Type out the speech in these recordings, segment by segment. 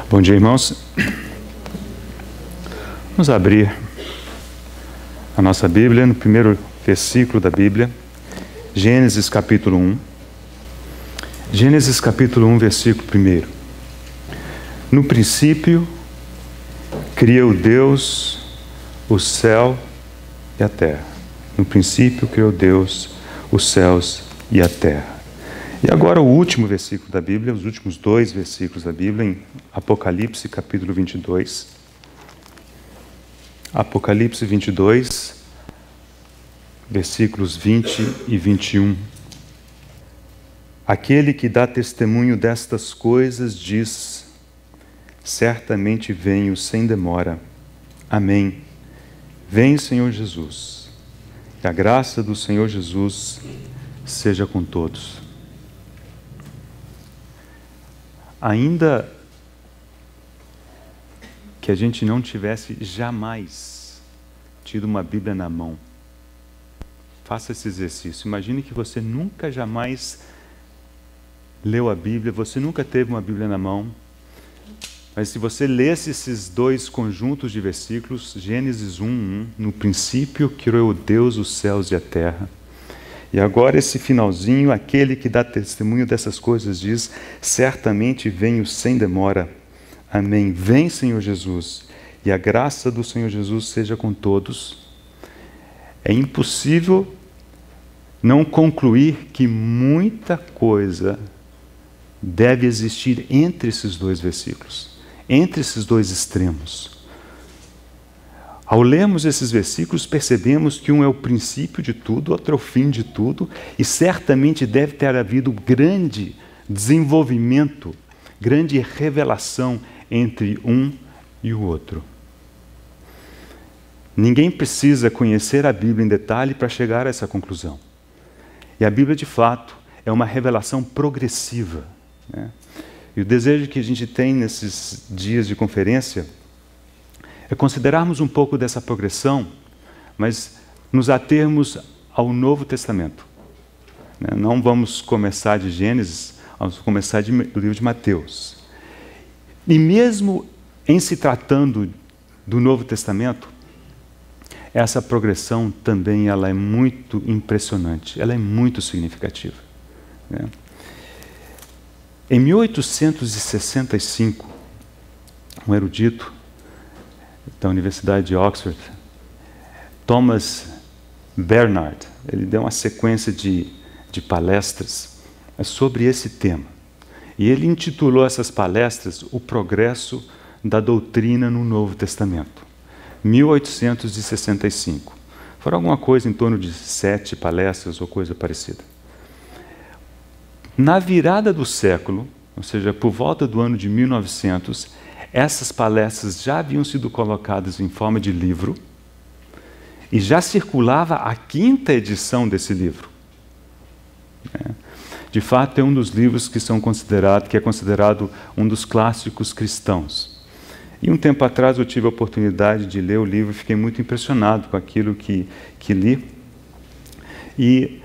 Bom dia, irmãos. Vamos abrir a nossa Bíblia no primeiro versículo da Bíblia, Gênesis capítulo 1. Gênesis capítulo 1, versículo 1. No princípio, criou Deus o céu e a terra. No princípio, criou Deus os céus e a terra. E agora o último versículo da Bíblia, os últimos dois versículos da Bíblia, em Apocalipse capítulo 22. Apocalipse 22, versículos 20 e 21. Aquele que dá testemunho destas coisas diz: certamente venho sem demora. Amém. Vem, Senhor Jesus. Que a graça do Senhor Jesus seja com todos. Ainda que a gente não tivesse jamais tido uma Bíblia na mão, faça esse exercício. Imagine que você nunca jamais leu a Bíblia, você nunca teve uma Bíblia na mão, mas se você lesse esses dois conjuntos de versículos, Gênesis 1:1, no princípio criou Deus os céus e a terra. E agora esse finalzinho, aquele que dá testemunho dessas coisas diz: certamente venho sem demora. Amém. Vem, Senhor Jesus, e a graça do Senhor Jesus seja com todos. É impossível não concluir que muita coisa deve existir entre esses dois versículos, entre esses dois extremos. Ao lermos esses versículos, percebemos que um é o princípio de tudo, outro é o fim de tudo, e certamente deve ter havido grande desenvolvimento, grande revelação entre um e o outro. Ninguém precisa conhecer a Bíblia em detalhe para chegar a essa conclusão. E a Bíblia, de fato, é uma revelação progressiva, né? E o desejo que a gente tem nesses dias de conferência é considerarmos um pouco dessa progressão, mas nos atermos ao Novo Testamento. Não vamos começar de Gênesis, vamos começar do livro de Mateus. E mesmo em se tratando do Novo Testamento, essa progressão também ela é muito impressionante, ela é muito significativa, né? Em 1865, um erudito da Universidade de Oxford, Thomas Bernard, ele deu uma sequência de palestras sobre esse tema. E ele intitulou essas palestras O Progresso da Doutrina no Novo Testamento. 1865. Foram alguma coisa em torno de 7 palestras ou coisa parecida. Na virada do século, ou seja, por volta do ano de 1900, essas palestras já haviam sido colocadas em forma de livro e já circulava a 5ª edição desse livro. De fato, é um dos livros que é considerado um dos clássicos cristãos. E um tempo atrás eu tive a oportunidade de ler o livro e fiquei muito impressionado com aquilo que li. E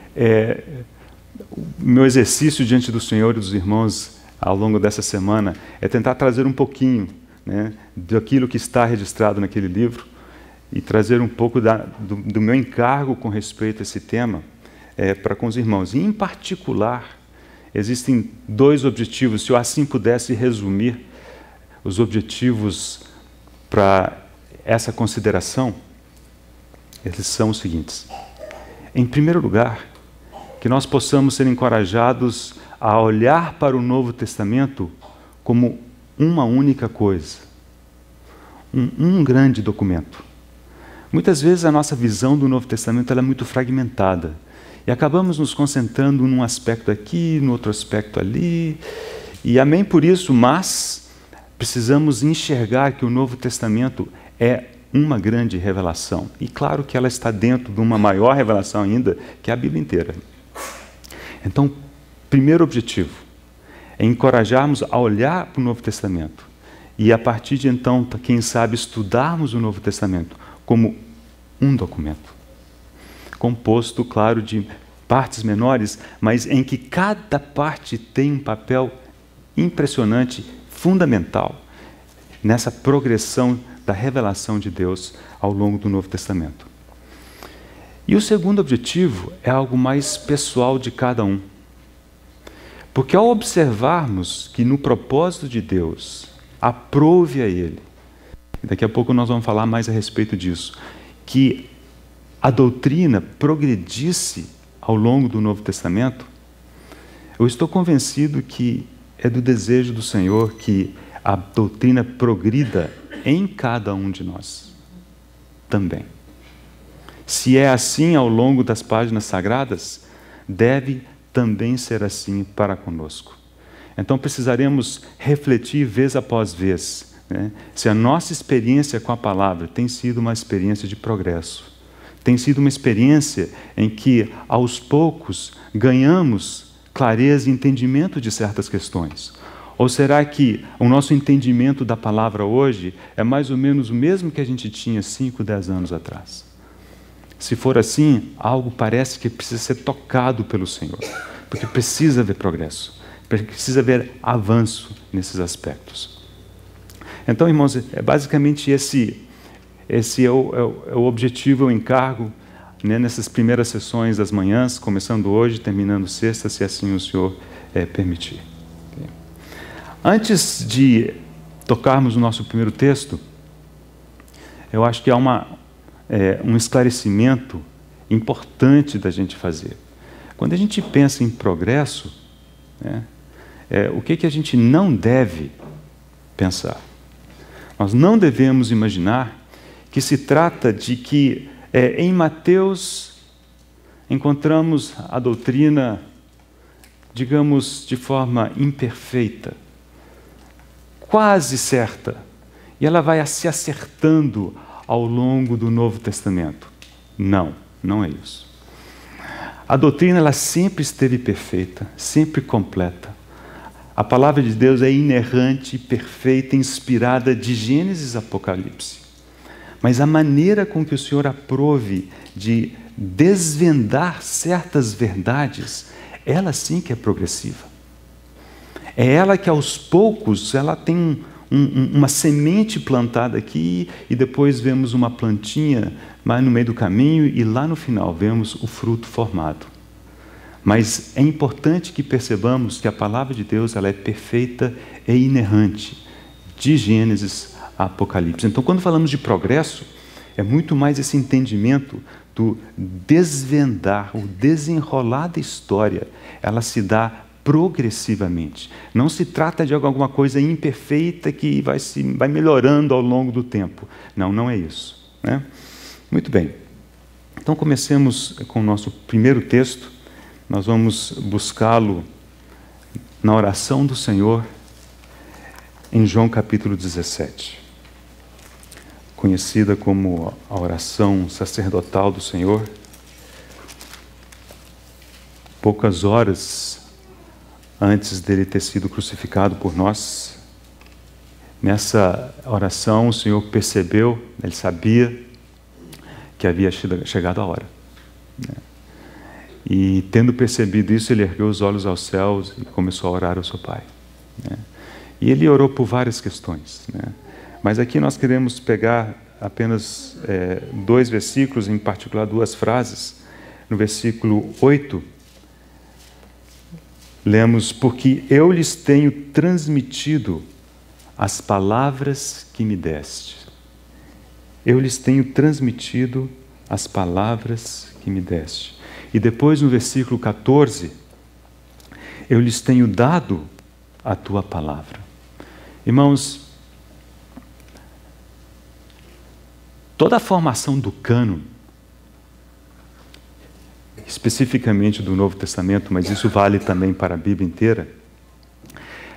o meu exercício diante do Senhor e dos irmãos ao longo dessa semana é tentar trazer um pouquinho, né, daquilo que está registrado naquele livro e trazer um pouco do meu encargo com respeito a esse tema para com os irmãos. E, em particular, existem 2 objetivos, se eu assim pudesse resumir os objetivos para essa consideração, eles são os seguintes. Em primeiro lugar, que nós possamos ser encorajados a olhar para o Novo Testamento como uma única coisa, um grande documento. Muitas vezes a nossa visão do Novo Testamento ela é muito fragmentada e acabamos nos concentrando num aspecto aqui, no outro aspecto ali, e amém por isso, mas precisamos enxergar que o Novo Testamento é uma grande revelação, e claro que ela está dentro de uma maior revelação ainda, que é a Bíblia inteira. Então, primeiro objetivo é encorajarmos a olhar para o Novo Testamento e, a partir de então, quem sabe, estudarmos o Novo Testamento como um documento, composto, claro, de partes menores, mas em que cada parte tem um papel impressionante, fundamental, nessa progressão da revelação de Deus ao longo do Novo Testamento. E o segundo objetivo é algo mais pessoal de cada um. Porque ao observarmos que no propósito de Deus, aprove a Ele, daqui a pouco nós vamos falar mais a respeito disso, que a doutrina progredisse ao longo do Novo Testamento, eu estou convencido que é do desejo do Senhor que a doutrina progrida em cada um de nós também. Se é assim ao longo das páginas sagradas, deve também ser assim para conosco. Então precisaremos refletir vez após vez, né? Se a nossa experiência com a palavra tem sido uma experiência de progresso, tem sido uma experiência em que aos poucos ganhamos clareza e entendimento de certas questões. Ou será que o nosso entendimento da palavra hoje é mais ou menos o mesmo que a gente tinha 5, 10 anos atrás? Se for assim, algo parece que precisa ser tocado pelo Senhor, porque precisa haver progresso, precisa haver avanço nesses aspectos. Então, irmãos, é basicamente esse é o objetivo, o encargo, né, nessas primeiras sessões das manhãs, começando hoje, terminando sexta, se assim o Senhor permitir. Okay. Antes de tocarmos o nosso primeiro texto, eu acho que há um esclarecimento importante da gente fazer. Quando a gente pensa em progresso, né, o que a gente não deve pensar? Nós não devemos imaginar que se trata de que em Mateus encontramos a doutrina, digamos, de forma imperfeita, quase certa, e ela vai se acertando ao longo do Novo Testamento. Não, não é isso. A doutrina ela sempre esteve perfeita, sempre completa. A palavra de Deus é inerrante, perfeita, inspirada de Gênesis a Apocalipse. Mas a maneira com que o Senhor aprove de desvendar certas verdades, ela sim que é progressiva. É ela que aos poucos, ela tem uma semente plantada aqui e depois vemos uma plantinha mais no meio do caminho e lá no final vemos o fruto formado. Mas é importante que percebamos que a palavra de Deus ela é perfeita e inerrante, de Gênesis a Apocalipse. Então, quando falamos de progresso, é muito mais esse entendimento do desvendar, o desenrolar da história, ela se dá progressivamente. Não se trata de alguma coisa imperfeita que vai melhorando ao longo do tempo. Não, não é isso, né? Muito bem. Então, comecemos com o nosso primeiro texto. Nós vamos buscá-lo na oração do Senhor, em João capítulo 17. Conhecida como a oração sacerdotal do Senhor. Poucas horas antes dele ter sido crucificado por nós, nessa oração o Senhor percebeu, ele sabia que havia chegado a hora, né? E tendo percebido isso, ele ergueu os olhos aos céus e começou a orar ao seu Pai, né? E ele orou por várias questões, né? Mas aqui nós queremos pegar apenas 2 versículos, em particular 2 frases. No versículo 8, lemos: porque eu lhes tenho transmitido as palavras que me deste. Eu lhes tenho transmitido as palavras que me deste. E depois no versículo 14, eu lhes tenho dado a tua palavra. Irmãos, toda a formação do cânon, especificamente do Novo Testamento, mas isso vale também para a Bíblia inteira,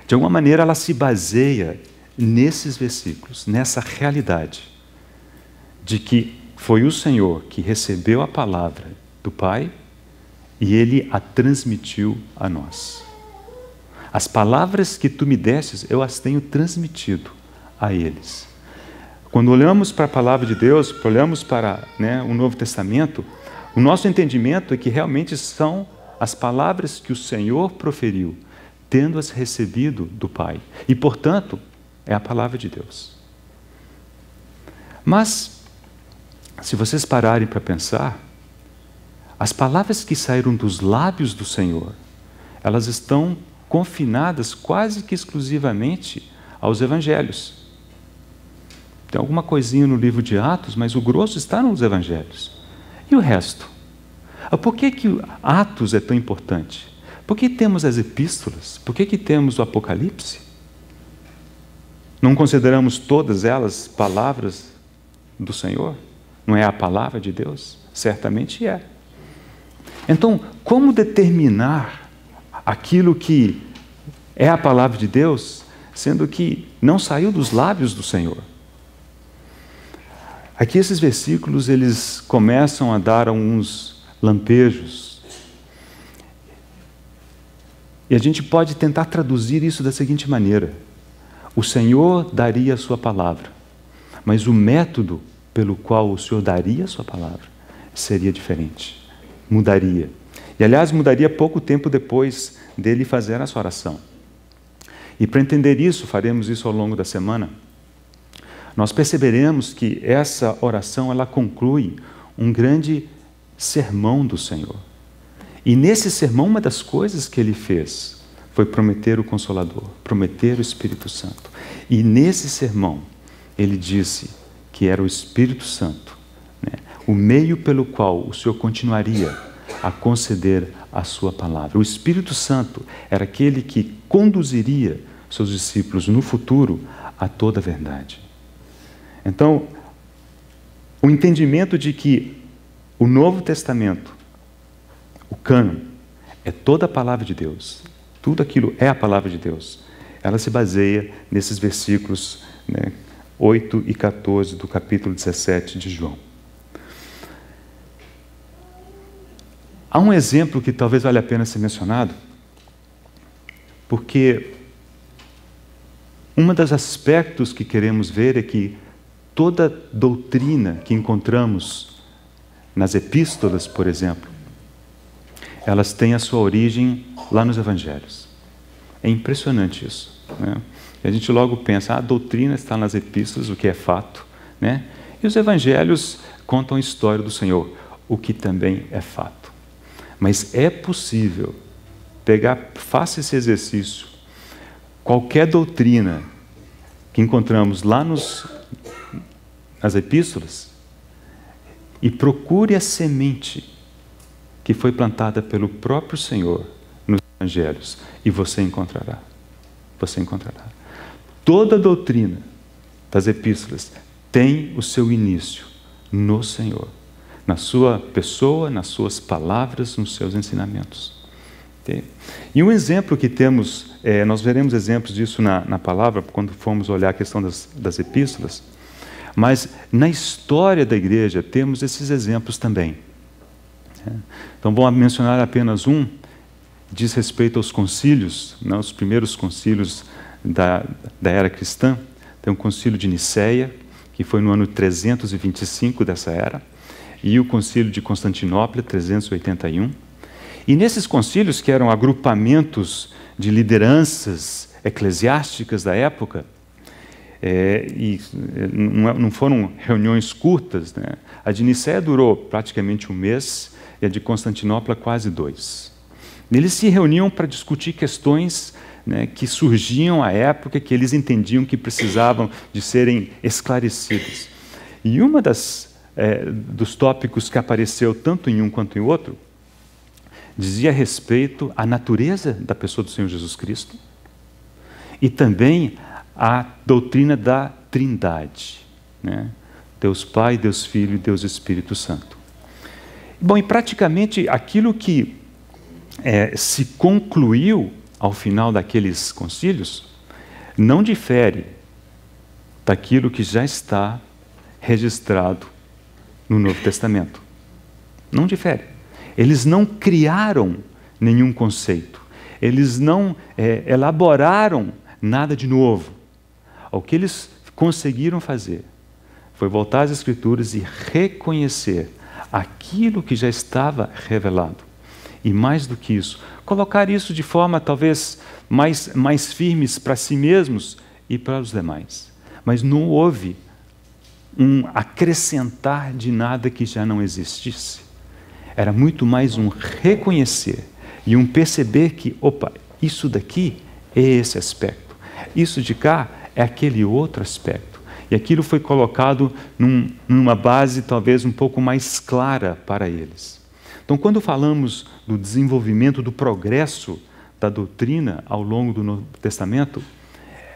de alguma maneira ela se baseia nesses versículos, nessa realidade de que foi o Senhor que recebeu a palavra do Pai e Ele a transmitiu a nós. As palavras que tu me destes, eu as tenho transmitido a eles. Quando olhamos para a palavra de Deus, olhamos para o Novo Testamento, o nosso entendimento é que realmente são as palavras que o Senhor proferiu, tendo-as recebido do Pai. E, portanto, é a palavra de Deus. Mas, se vocês pararem para pensar, as palavras que saíram dos lábios do Senhor, elas estão confinadas quase que exclusivamente aos evangelhos. Tem alguma coisinha no livro de Atos, mas o grosso está nos evangelhos. E o resto? Por que Atos é tão importante? Por que temos as epístolas? Por que temos o Apocalipse? Não consideramos todas elas palavras do Senhor? Não é a palavra de Deus? Certamente é. Então, como determinar aquilo que é a palavra de Deus, sendo que não saiu dos lábios do Senhor? Aqui esses versículos, eles começam a dar alguns lampejos. E a gente pode tentar traduzir isso da seguinte maneira: o Senhor daria a sua palavra, mas o método pelo qual o Senhor daria a sua palavra seria diferente, mudaria. E aliás, mudaria pouco tempo depois dele fazer essa oração. E para entender isso, faremos isso ao longo da semana, nós perceberemos que essa oração, ela conclui um grande sermão do Senhor. E nesse sermão, uma das coisas que ele fez foi prometer o Consolador, prometer o Espírito Santo. E nesse sermão, ele disse que era o Espírito Santo, né, o meio pelo qual o Senhor continuaria a conceder a sua palavra. O Espírito Santo era aquele que conduziria seus discípulos no futuro a toda a verdade. Então, o entendimento de que o Novo Testamento, o cânon, é toda a palavra de Deus, tudo aquilo é a palavra de Deus, ela se baseia nesses versículos, né, 8 e 14 do capítulo 17 de João. Há um exemplo que talvez valha a pena ser mencionado, porque um dos aspectos que queremos ver é que toda doutrina que encontramos nas epístolas, por exemplo, elas têm a sua origem lá nos evangelhos. É impressionante isso, né? E a gente logo pensa, a doutrina está nas epístolas, o que é fato, né? E os evangelhos contam a história do Senhor, o que também é fato. Mas é possível faça esse exercício, qualquer doutrina que encontramos lá nas epístolas, e procure a semente que foi plantada pelo próprio Senhor nos evangelhos, e você encontrará. Você encontrará. Toda a doutrina das epístolas tem o seu início no Senhor, na sua pessoa, nas suas palavras, nos seus ensinamentos. Okay? E um exemplo que temos, nós veremos exemplos disso na palavra, quando formos olhar a questão das epístolas, mas na história da igreja temos esses exemplos também. Então, vou mencionar apenas um, diz respeito aos concílios, né, os primeiros concílios da era cristã. Tem o concílio de Niceia, que foi no ano 325 dessa era, e o concílio de Constantinopla, 381. E nesses concílios, que eram agrupamentos de lideranças eclesiásticas da época, e não foram reuniões curtas, né? A de Niceia durou praticamente um mês, e a de Constantinopla quase 2. Eles se reuniam para discutir questões, né, que surgiam à época, que eles entendiam que precisavam de serem esclarecidas. E uma dos tópicos que apareceu tanto em um quanto em outro, dizia respeito à natureza da pessoa do Senhor Jesus Cristo e também à doutrina da Trindade, né? Deus Pai, Deus Filho e Deus Espírito Santo. Bom, e praticamente aquilo que se concluiu ao final daqueles concílios não difere daquilo que já está registrado no Novo Testamento. Não difere. Eles não criaram nenhum conceito. Eles não elaboraram nada de novo. O que eles conseguiram fazer foi voltar às Escrituras e reconhecer aquilo que já estava revelado. E mais do que isso, colocar isso de forma talvez mais firmes para si mesmos e para os demais. Mas não houve um acrescentar de nada que já não existisse. Era muito mais um reconhecer e um perceber que, opa, isso daqui é esse aspecto, isso de cá é aquele outro aspecto. E aquilo foi colocado numa base talvez um pouco mais clara para eles. Então, quando falamos do desenvolvimento, do progresso da doutrina ao longo do Novo Testamento,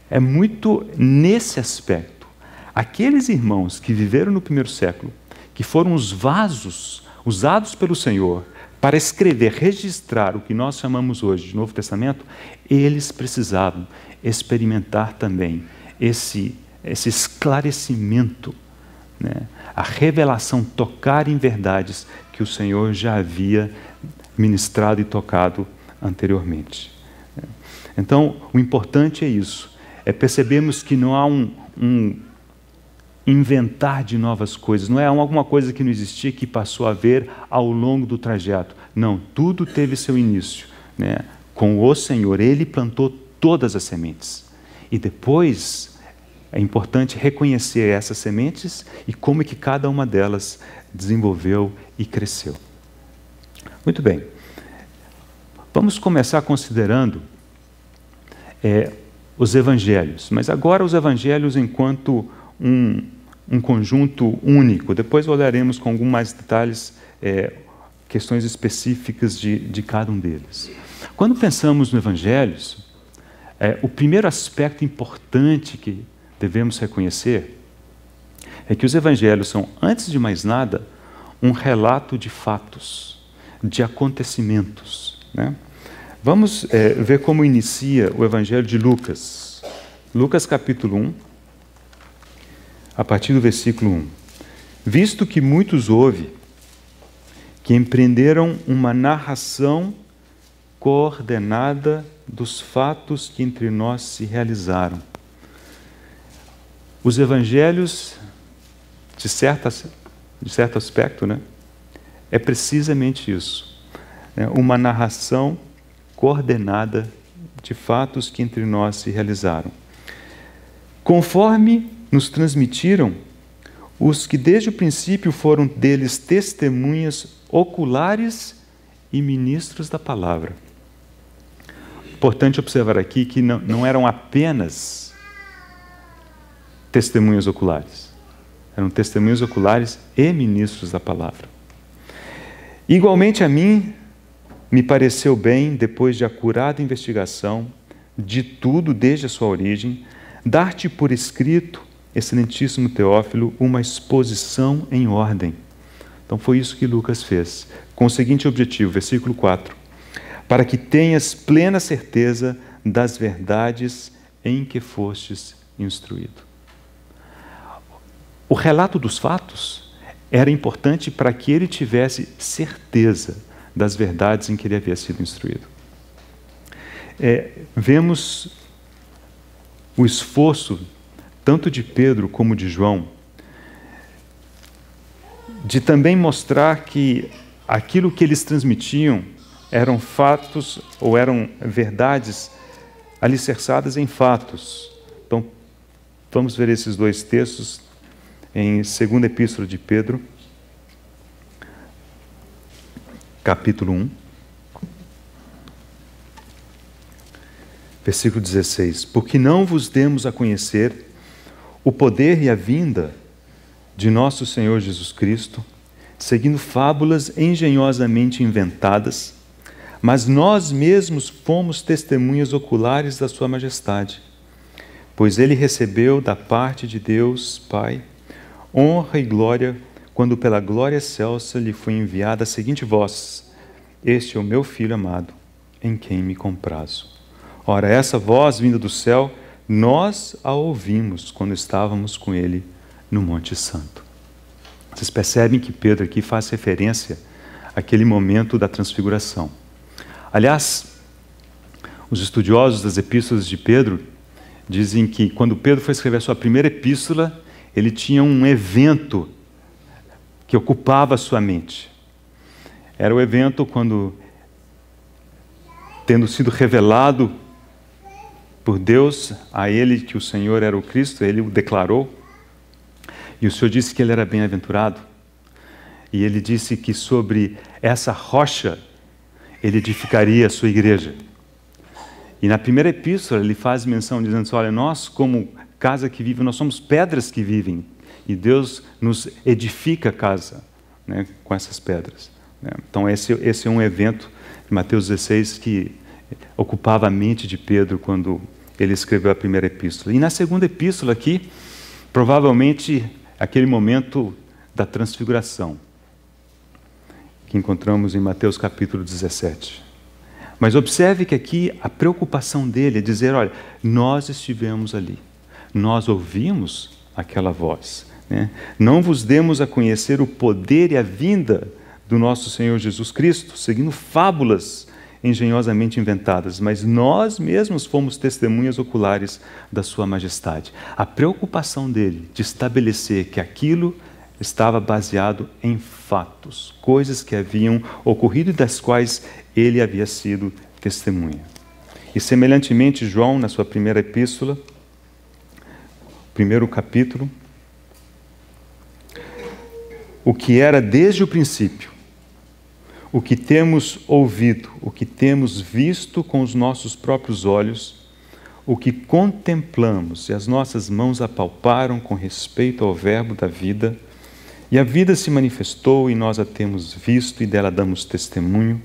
é muito nesse aspecto. Aqueles irmãos que viveram no primeiro século, que foram os vasos usados pelo Senhor para escrever, registrar o que nós chamamos hoje de Novo Testamento, eles precisavam experimentar também esse esclarecimento, né? A revelação, tocar em verdades que o Senhor já havia ministrado e tocado anteriormente. Então, o importante é isso, é percebermos que não há um inventar de novas coisas, não é alguma coisa que não existia que passou a haver ao longo do trajeto. Não, tudo teve seu início, né? Com o Senhor, Ele plantou todas as sementes. E depois é importante reconhecer essas sementes e como é que cada uma delas desenvolveu e cresceu. Muito bem. Vamos começar considerando os evangelhos, mas agora os evangelhos enquanto um conjunto único. Depois olharemos com alguns mais detalhes, questões específicas de cada um deles. Quando pensamos no evangelhos, o primeiro aspecto importante que devemos reconhecer é que os evangelhos são, antes de mais nada, um relato de fatos, de acontecimentos, né? Vamos ver como inicia o evangelho de Lucas. Lucas capítulo 1, a partir do versículo 1. Visto que muitos houve que empreenderam uma narração coordenada dos fatos que entre nós se realizaram. Os evangelhos, de certo aspecto, né, é precisamente isso. Uma narração coordenada de fatos que entre nós se realizaram. Conforme nos transmitiram os que desde o princípio foram deles testemunhas oculares e ministros da palavra. Importante observar aqui que não eram apenas testemunhas oculares. Eram testemunhas oculares e ministros da palavra. Igualmente a mim, me pareceu bem, depois de acurada investigação de tudo desde a sua origem, dar-te por escrito, excelentíssimo Teófilo, uma exposição em ordem. Então foi isso que Lucas fez, com o seguinte objetivo, versículo 4, para que tenhas plena certeza das verdades em que fostes instruído. O relato dos fatos era importante para que ele tivesse certeza das verdades em que ele havia sido instruído. Vemos o esforço, tanto de Pedro como de João, de também mostrar que aquilo que eles transmitiam eram fatos ou eram verdades alicerçadas em fatos. Então, vamos ver esses dois textos em 2ª Epístola de Pedro, capítulo 1, versículo 16. Porque não vos demos a conhecer o poder e a vinda de nosso Senhor Jesus Cristo, seguindo fábulas engenhosamente inventadas, mas nós mesmos fomos testemunhas oculares da sua majestade, pois ele recebeu da parte de Deus, Pai, honra e glória, quando pela glória excelsa lhe foi enviada a seguinte voz: este é o meu Filho amado, em quem me comprazo. Ora, essa voz vinda do céu, nós a ouvimos quando estávamos com ele no Monte Santo. Vocês percebem que Pedro aqui faz referência àquele momento da transfiguração. Aliás, os estudiosos das epístolas de Pedro dizem que quando Pedro foi escrever a sua primeira epístola, ele tinha um evento que ocupava a sua mente. Era o evento quando, tendo sido revelado por Deus a ele que o Senhor era o Cristo, ele o declarou, e o Senhor disse que ele era bem-aventurado, e ele disse que sobre essa rocha ele edificaria a sua igreja. E na primeira epístola ele faz menção dizendo assim, olha, nós como casa que vive, nós somos pedras que vivem, e Deus nos edifica a casa, né, com essas pedras. Né? Então esse é um evento de Mateus 16 que ocupava a mente de Pedro quando ele escreveu a primeira epístola. E na segunda epístola aqui, provavelmente aquele momento da transfiguração, que encontramos em Mateus capítulo 17. Mas observe que aqui a preocupação dele é dizer, olha, nós estivemos ali, nós ouvimos aquela voz, né? Não vos demos a conhecer o poder e a vinda do nosso Senhor Jesus Cristo, seguindo fábulas engenhosamente inventadas, mas nós mesmos fomos testemunhas oculares da sua majestade. A preocupação dele de estabelecer que aquilo estava baseado em fatos, coisas que haviam ocorrido e das quais ele havia sido testemunha. E semelhantemente, João, na sua primeira epístola, primeiro capítulo, o que era desde o princípio, o que temos ouvido, o que temos visto com os nossos próprios olhos, o que contemplamos e as nossas mãos apalparam com respeito ao verbo da vida, e a vida se manifestou e nós a temos visto e dela damos testemunho,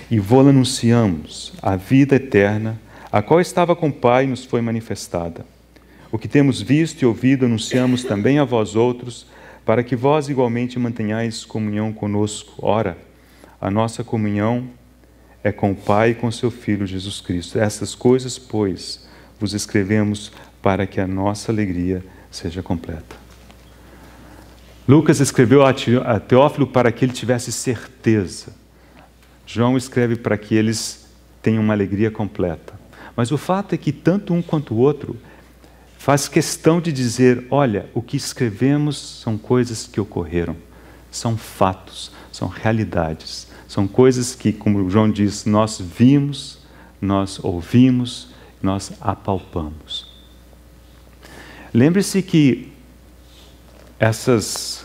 e vô-la anunciamos, a vida eterna, a qual estava com o Pai e nos foi manifestada. O que temos visto e ouvido anunciamos também a vós outros, para que vós igualmente mantenhais comunhão conosco. Ora, a nossa comunhão é com o Pai e com seu Filho Jesus Cristo. Essas coisas, pois, vos escrevemos para que a nossa alegria seja completa. Lucas escreveu a Teófilo para que ele tivesse certeza. João escreve para que eles tenham uma alegria completa. Mas o fato é que tanto um quanto o outro faz questão de dizer, olha, o que escrevemos são coisas que ocorreram, são fatos, são realidades, são coisas que, como João diz, nós vimos, nós ouvimos, nós apalpamos. Lembre-se que essas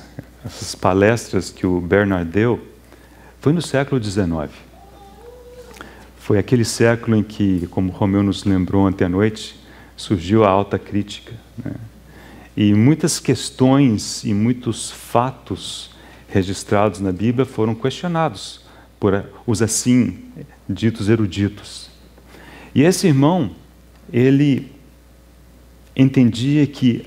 palestras que o Bernard deu foi no século XIX. Foi aquele século em que, como Romeu nos lembrou ontem à noite, surgiu a alta crítica, né? E muitas questões e muitos fatos registrados na Bíblia foram questionados por os assim ditos eruditos. E esse irmão, ele entendia que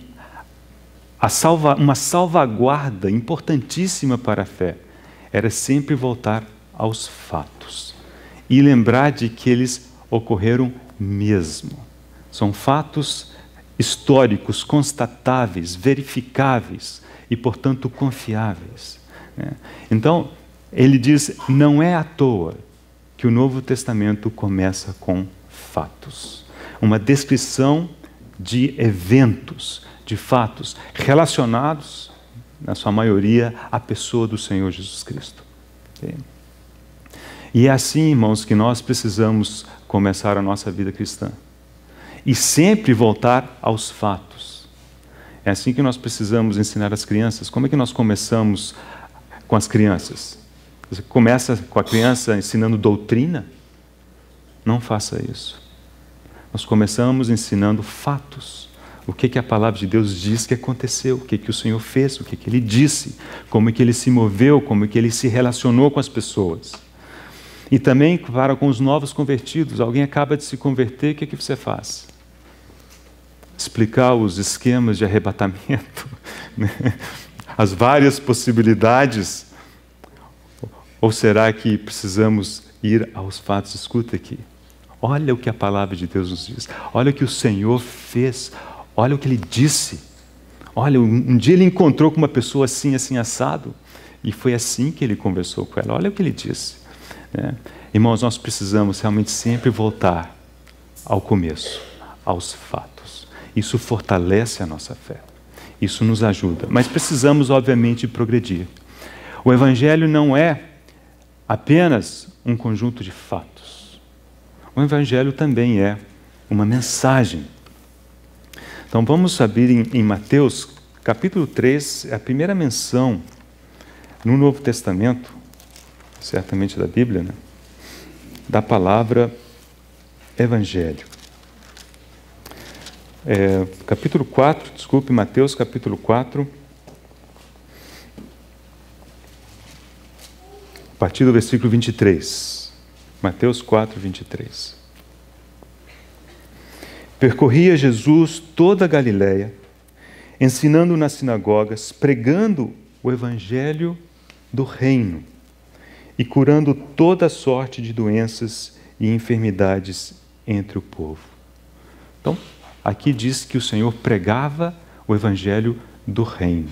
uma salvaguarda importantíssima para a fé era sempre voltar aos fatos e lembrar de que eles ocorreram mesmo. São fatos históricos, constatáveis, verificáveis e, portanto, confiáveis. Então, ele diz, não é à toa que o Novo Testamento começa com fatos. Uma descrição de eventos, de fatos relacionados, na sua maioria, à pessoa do Senhor Jesus Cristo. E é assim, irmãos, que nós precisamos começar a nossa vida cristã. E sempre voltar aos fatos. É assim que nós precisamos ensinar as crianças. Como é que nós começamos com as crianças? Você começa com a criança ensinando doutrina? Não faça isso. Nós começamos ensinando fatos. O que a palavra de Deus diz que aconteceu, o que o Senhor fez, o que Ele disse, como é que Ele se moveu, como é que Ele se relacionou com as pessoas. E também para com os novos convertidos. Alguém acaba de se converter, o que você faz? Explicar os esquemas de arrebatamento, né? As várias possibilidades. Ou será que precisamos ir aos fatos? Escuta aqui. Olha o que a palavra de Deus nos diz. Olha o que o Senhor fez. Olha o que Ele disse. Olha, um dia Ele encontrou com uma pessoa assim, assim, assado. E foi assim que Ele conversou com ela. Olha o que Ele disse. Irmãos, nós precisamos realmente sempre voltar ao começo, aos fatos. Isso fortalece a nossa fé. Isso nos ajuda. Mas precisamos, obviamente, progredir. O Evangelho não é apenas um conjunto de fatos. O Evangelho também é uma mensagem. Então vamos abrir em Mateus, capítulo 3, é a primeira menção no Novo Testamento, certamente da Bíblia, né? Da palavra Evangelho. Capítulo 4, desculpe, Mateus capítulo 4, a partir do versículo 23. Mateus 4, 23. Percorria Jesus toda a Galiléia, ensinando nas sinagogas, pregando o Evangelho do Reino e curando toda sorte de doenças e enfermidades entre o povo. Então, aqui diz que o Senhor pregava o Evangelho do Reino.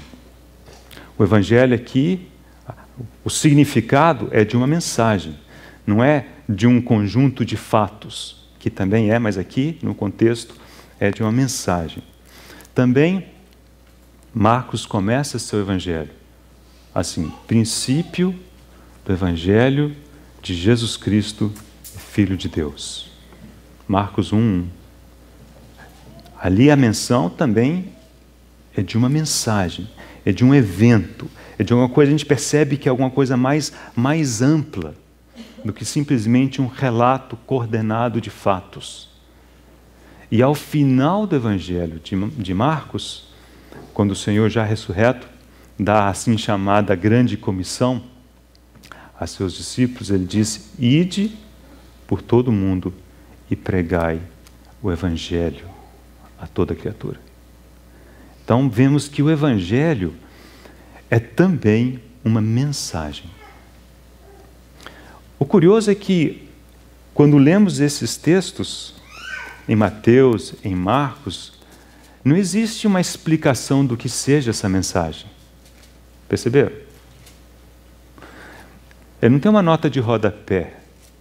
O Evangelho aqui, o significado é de uma mensagem, não é de um conjunto de fatos, que também é, mas aqui, no contexto, é de uma mensagem. Também, Marcos começa seu Evangelho assim: princípio do Evangelho de Jesus Cristo, Filho de Deus. Marcos 1:1. Ali a menção também é de uma mensagem, é de um evento, é de alguma coisa, a gente percebe que é alguma coisa mais ampla do que simplesmente um relato coordenado de fatos. E ao final do Evangelho de Marcos, quando o Senhor já ressurreto dá a assim chamada grande comissão a seus discípulos, ele diz: ide por todo o mundo e pregai o Evangelho a toda criatura. Então vemos que o Evangelho é também uma mensagem. O curioso é que, quando lemos esses textos, em Mateus, em Marcos, não existe uma explicação do que seja essa mensagem. Perceberam? Ele não tem uma nota de rodapé,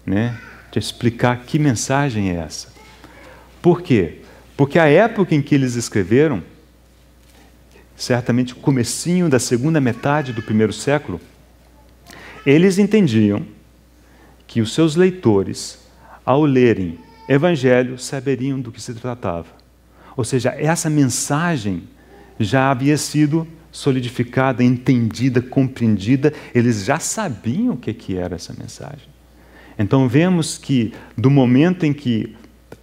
né, de explicar que mensagem é essa. Por quê? Porque a época em que eles escreveram, certamente o comecinho da segunda metade do primeiro século, eles entendiam que os seus leitores, ao lerem Evangelho, saberiam do que se tratava. Ou seja, essa mensagem já havia sido solidificada, entendida, compreendida, eles já sabiam o que era essa mensagem. Então vemos que do momento em que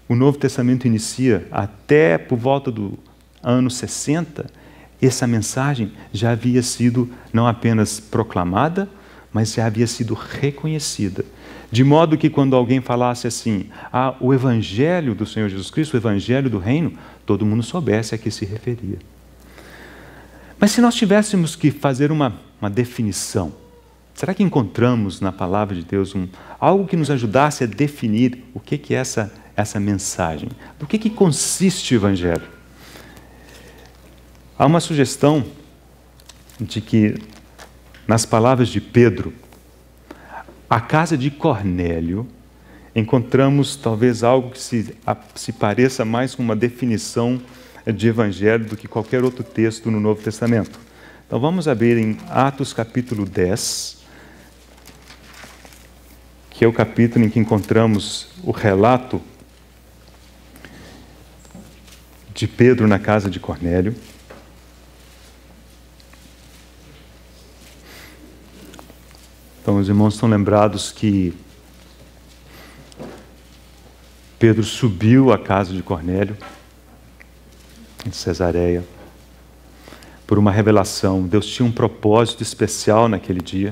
o Novo Testamento inicia até por volta do ano 60, essa mensagem já havia sido não apenas proclamada, mas já havia sido reconhecida. De modo que quando alguém falasse assim, o Evangelho do Senhor Jesus Cristo, o Evangelho do Reino, todo mundo soubesse a que se referia. Mas se nós tivéssemos que fazer uma definição, será que encontramos na Palavra de Deus algo que nos ajudasse a definir o que é essa mensagem? Do que consiste o Evangelho? Há uma sugestão de que, nas palavras de Pedro, a casa de Cornélio, encontramos talvez algo que se pareça mais com uma definição de Evangelho do que qualquer outro texto no Novo Testamento. Então vamos abrir em Atos capítulo 10, que é o capítulo em que encontramos o relato de Pedro na casa de Cornélio. Então os irmãos estão lembrados que Pedro subiu à casa de Cornélio, em Cesareia, por uma revelação. Deus tinha um propósito especial naquele dia.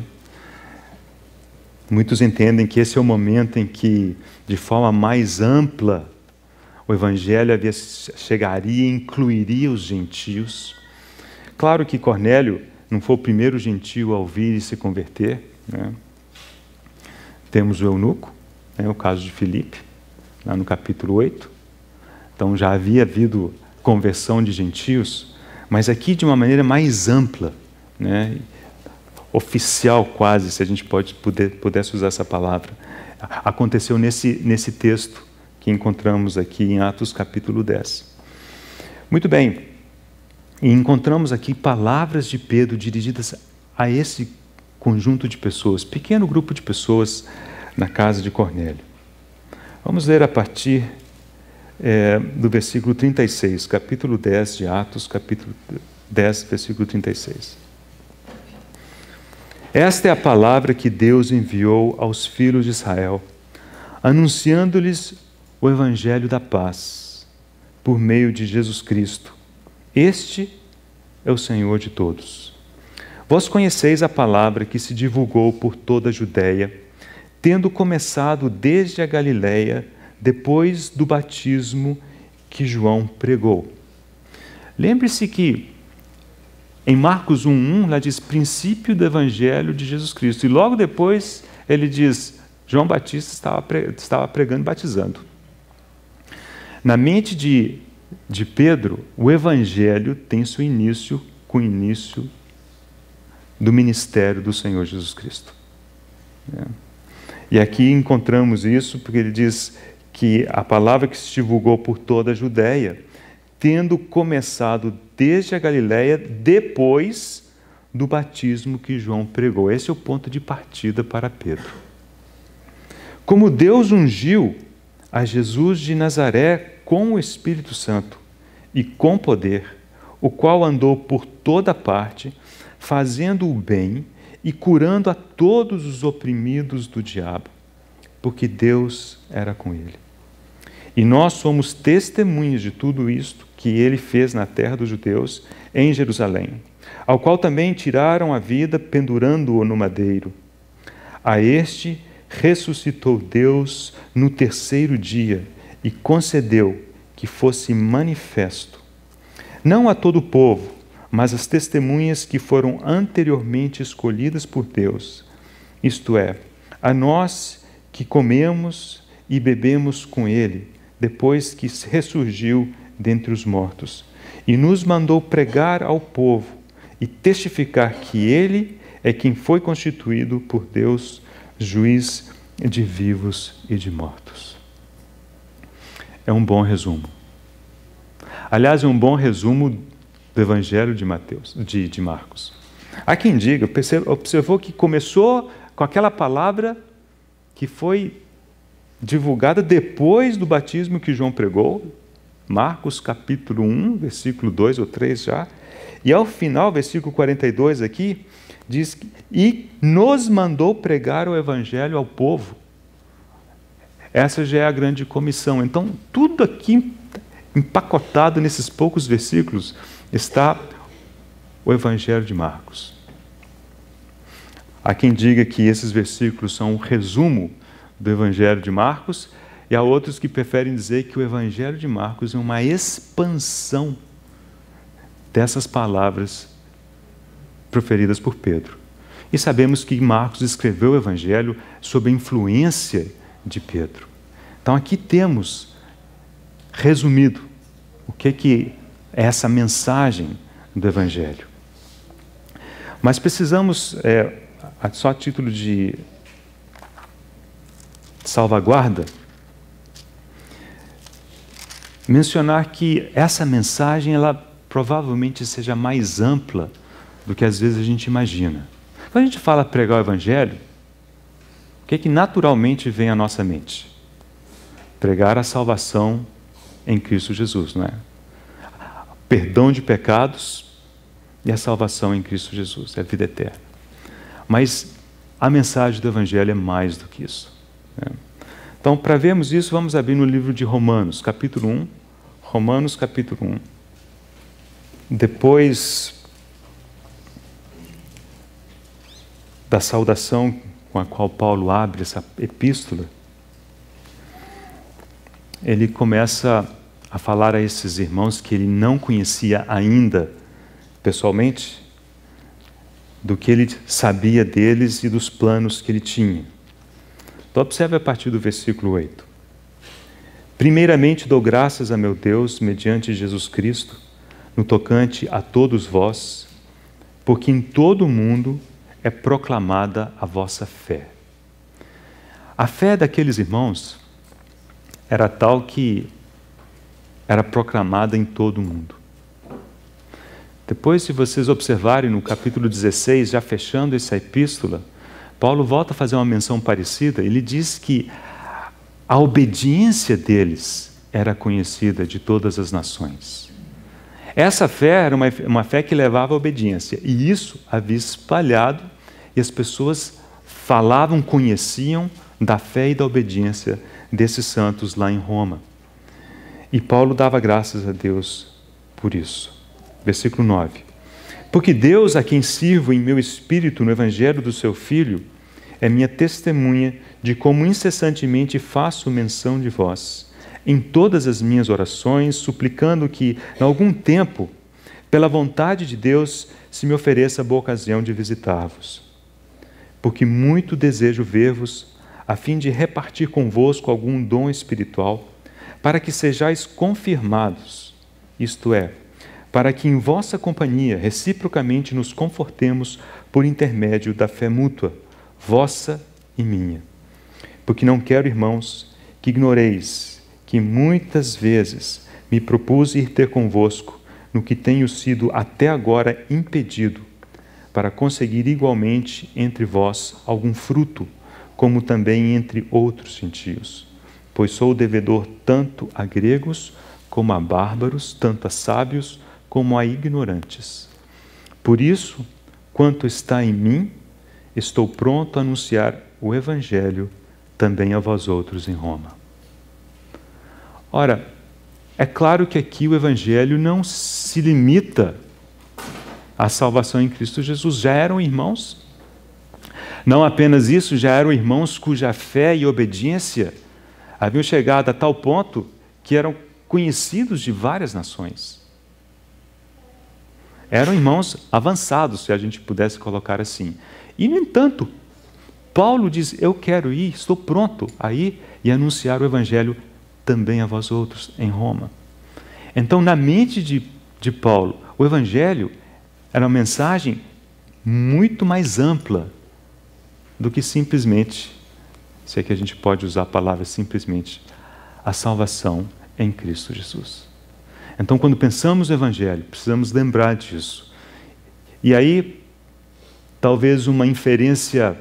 Muitos entendem que esse é o momento em que, de forma mais ampla, o Evangelho chegaria e incluiria os gentios. Claro que Cornélio não foi o primeiro gentio a ouvir e se converter, né? Temos o eunuco, né, o caso de Filipe, lá no capítulo 8. Então já havia havido conversão de gentios, mas aqui de uma maneira mais ampla, né, oficial quase, se a gente pudesse usar essa palavra, aconteceu nesse texto que encontramos aqui em Atos capítulo 10. Muito bem, e encontramos aqui palavras de Pedro dirigidas a esse conjunto de pessoas, pequeno grupo de pessoas na casa de Cornélio. Vamos ler a partir do versículo 36, capítulo 10 de Atos, capítulo 10, versículo 36. Esta é a palavra que Deus enviou aos filhos de Israel, anunciando-lhes o evangelho da paz, por meio de Jesus Cristo. Este é o Senhor de todos. Vós conheceis a palavra que se divulgou por toda a Judéia, tendo começado desde a Galiléia, depois do batismo que João pregou. Lembre-se que em Marcos 1:1, lá diz princípio do evangelho de Jesus Cristo. E logo depois ele diz, João Batista estava pregando e batizando. Na mente de Pedro, o evangelho tem seu início com o início do ministério do Senhor Jesus Cristo. E aqui encontramos isso porque ele diz que a palavra que se divulgou por toda a Judéia, tendo começado desde a Galiléia, depois do batismo que João pregou. Esse é o ponto de partida para Pedro. Como Deus ungiu a Jesus de Nazaré com o Espírito Santo e com poder, o qual andou por toda parte, fazendo o bem e curando a todos os oprimidos do diabo, porque Deus era com ele. E nós somos testemunhas de tudo isto que ele fez na terra dos judeus, em Jerusalém, ao qual também tiraram a vida, pendurando-o no madeiro. A este ressuscitou Deus no terceiro dia e concedeu que fosse manifesto, não a todo o povo, mas às testemunhas que foram anteriormente escolhidas por Deus, isto é, a nós que comemos e bebemos com ele, depois que ressurgiu dentre os mortos, e nos mandou pregar ao povo e testificar que ele é quem foi constituído por Deus, juiz de vivos e de mortos. É um bom resumo. Aliás, é um bom resumo do Evangelho de Marcos. Há quem diga, observou que começou com aquela palavra que foi divulgada depois do batismo que João pregou, Marcos capítulo 1, versículo 2 ou 3 já, e ao final, versículo 42 aqui, diz que, e nos mandou pregar o Evangelho ao povo. Essa já é a grande comissão. Então, tudo aqui empacotado nesses poucos versículos está o Evangelho de Marcos. Há quem diga que esses versículos são um resumo do Evangelho de Marcos, e há outros que preferem dizer que o Evangelho de Marcos é uma expansão dessas palavras proferidas por Pedro. E sabemos que Marcos escreveu o Evangelho sob a influência de Pedro. Então aqui temos, resumido, o que é essa mensagem do Evangelho. Mas precisamos, só a título de salvaguarda, mencionar que essa mensagem, ela provavelmente seja mais ampla do que às vezes a gente imagina. Quando a gente fala pregar o Evangelho, o que naturalmente vem à nossa mente? Pregar a salvação em Cristo Jesus, não é? Perdão de pecados e a salvação em Cristo Jesus, é a vida eterna. Mas a mensagem do Evangelho é mais do que isso. Então, para vermos isso, vamos abrir no livro de Romanos, capítulo 1. Romanos, capítulo 1. Depois da saudação com a qual Paulo abre essa epístola, ele começa a falar a esses irmãos que ele não conhecia ainda pessoalmente, do que ele sabia deles e dos planos que ele tinha. Então, observe a partir do versículo 8. Primeiramente dou graças a meu Deus, mediante Jesus Cristo, no tocante a todos vós, porque em todo o mundo é proclamada a vossa fé. A fé daqueles irmãos era tal que era proclamada em todo o mundo. Depois, se vocês observarem no capítulo 16, já fechando essa epístola, Paulo volta a fazer uma menção parecida. Ele diz que a obediência deles era conhecida de todas as nações. Essa fé era uma fé que levava à obediência, e isso havia espalhado, e as pessoas falavam, conheciam da fé e da obediência desses santos lá em Roma. E Paulo dava graças a Deus por isso. Versículo 9. Porque Deus, a quem sirvo em meu espírito no evangelho do seu Filho, é minha testemunha de como incessantemente faço menção de vós, em todas as minhas orações, suplicando que, em algum tempo, pela vontade de Deus, se me ofereça boa ocasião de visitar-vos. Porque muito desejo ver-vos, a fim de repartir convosco algum dom espiritual, para que sejais confirmados, isto é, para que em vossa companhia reciprocamente nos confortemos por intermédio da fé mútua, vossa e minha. Porque não quero, irmãos, que ignoreis que muitas vezes me propus ir ter convosco no que tenho sido até agora impedido, para conseguir igualmente entre vós algum fruto, como também entre outros gentios. Pois sou devedor tanto a gregos como a bárbaros, tanto a sábios como a ignorantes. Por isso, quanto está em mim, estou pronto a anunciar o Evangelho também a vós outros em Roma. Ora, é claro que aqui o Evangelho não se limita à salvação em Cristo Jesus. Já eram irmãos. Não apenas isso, já eram irmãos cuja fé e obediência haviam chegado a tal ponto que eram conhecidos de várias nações. Eram irmãos avançados, se a gente pudesse colocar assim. E, no entanto, Paulo diz, eu quero ir, estou pronto a ir e anunciar o Evangelho também a vós outros em Roma. Então, na mente de Paulo, o Evangelho era uma mensagem muito mais ampla do que simplesmente, se é que a gente pode usar a palavra simplesmente, a salvação em Cristo Jesus. Então, quando pensamos no Evangelho, precisamos lembrar disso. E aí, talvez uma inferência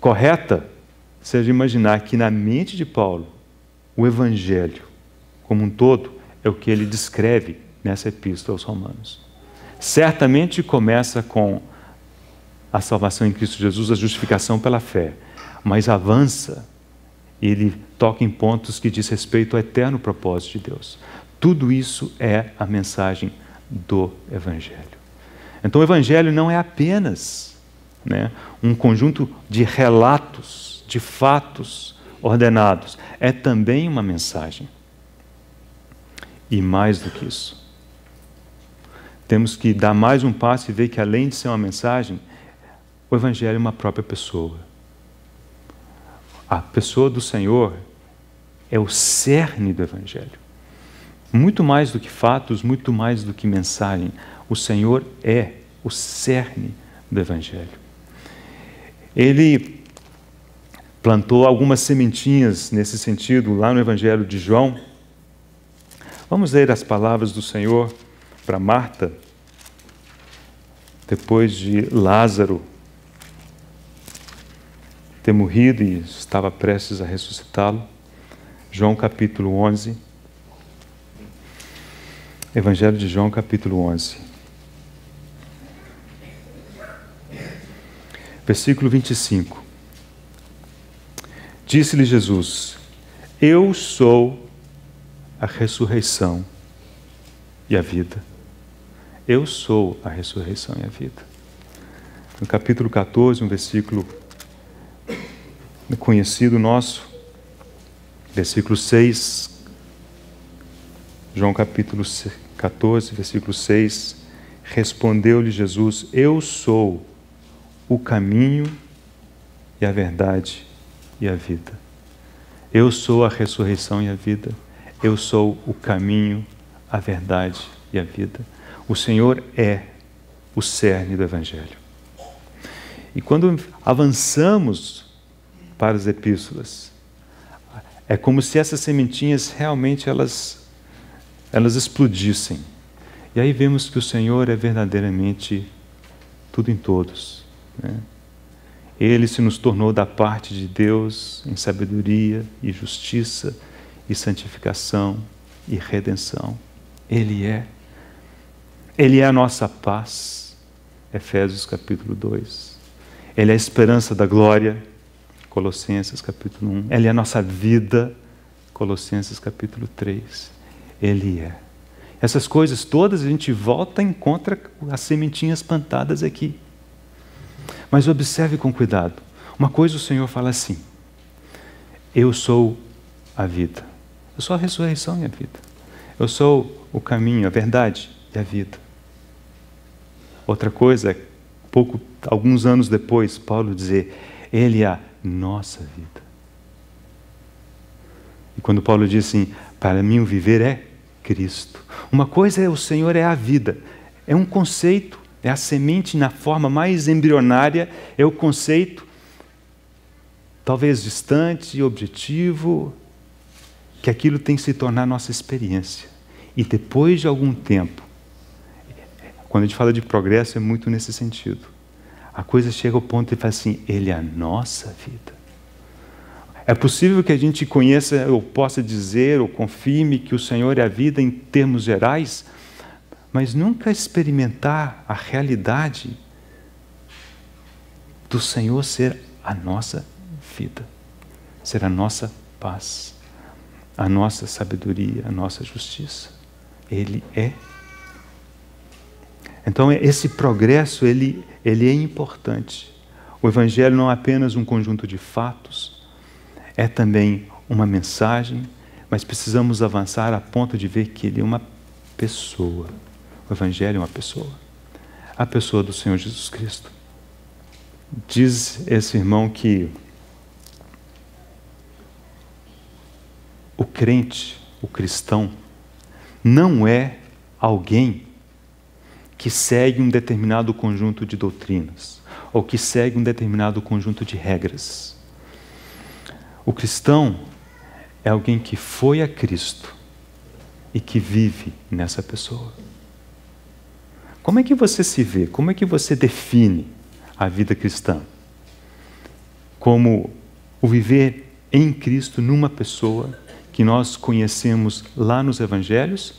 correta seja imaginar que na mente de Paulo, o Evangelho, como um todo, é o que ele descreve nessa epístola aos Romanos. Certamente começa com a salvação em Cristo Jesus, a justificação pela fé, mas avança, ele toca em pontos que diz respeito ao eterno propósito de Deus. Tudo isso é a mensagem do Evangelho. Então o Evangelho não é apenas um conjunto de relatos, de fatos ordenados, é também uma mensagem. E mais do que isso, temos que dar mais um passo e ver que, além de ser uma mensagem, o Evangelho é uma própria pessoa. A pessoa do Senhor é o cerne do Evangelho. Muito mais do que fatos, muito mais do que mensagem, o Senhor é o cerne do Evangelho. Ele plantou algumas sementinhas nesse sentido lá no Evangelho de João. Vamos ler as palavras do Senhor para Marta, depois de Lázaro ter morrido e estava prestes a ressuscitá-lo. João capítulo 11. Evangelho de João capítulo 11. Versículo 25. Disse-lhe Jesus, eu sou a ressurreição e a vida. Eu sou a ressurreição e a vida. No capítulo 14, um versículo conhecido nosso, versículo 6, João capítulo 14, versículo 6, respondeu-lhe Jesus, eu sou o caminho e a verdade e a vida. Eu sou a ressurreição e a vida. Eu sou o caminho, a verdade e a vida. O Senhor é o cerne do Evangelho. E quando avançamos para as epístolas, é como se essas sementinhas realmente elas explodissem. E aí vemos que o Senhor é verdadeiramente tudo em todos. Ele se nos tornou da parte de Deus em sabedoria e justiça e santificação e redenção. Ele é a nossa paz, Efésios capítulo 2. Ele é a esperança da glória, Colossenses capítulo 1. Ele é a nossa vida, Colossenses capítulo 3. Ele é. Essas coisas todas a gente volta e encontra as sementinhas plantadas aqui. Mas observe com cuidado. Uma coisa o Senhor fala assim: eu sou a vida. Eu sou a ressurreição e a vida. Eu sou o caminho, a verdade e a vida. Outra coisa é, alguns anos depois, Paulo dizer, Ele é a nossa vida. E quando Paulo diz assim, para mim o viver é Cristo. Uma coisa é o Senhor é a vida. É um conceito, é a semente na forma mais embrionária, é o conceito, talvez distante e objetivo, que aquilo tem que se tornar nossa experiência. E depois de algum tempo, quando a gente fala de progresso, é muito nesse sentido. A coisa chega ao ponto de falar assim, Ele é a nossa vida. É possível que a gente conheça, ou possa dizer, ou confirme que o Senhor é a vida em termos gerais, mas nunca experimentar a realidade do Senhor ser a nossa vida, ser a nossa paz, a nossa sabedoria, a nossa justiça. Ele é. Então, esse progresso, ele é importante. O Evangelho não é apenas um conjunto de fatos, é também uma mensagem, mas precisamos avançar a ponto de ver que ele é uma pessoa. O Evangelho é uma pessoa. A pessoa do Senhor Jesus Cristo. Diz esse irmão que o crente, o cristão, não é alguém que segue um determinado conjunto de doutrinas, ou que segue um determinado conjunto de regras. O cristão é alguém que foi a Cristo e que vive nessa pessoa. Como é que você se vê? Como é que você define a vida cristã? Como o viver em Cristo numa pessoa que nós conhecemos lá nos Evangelhos?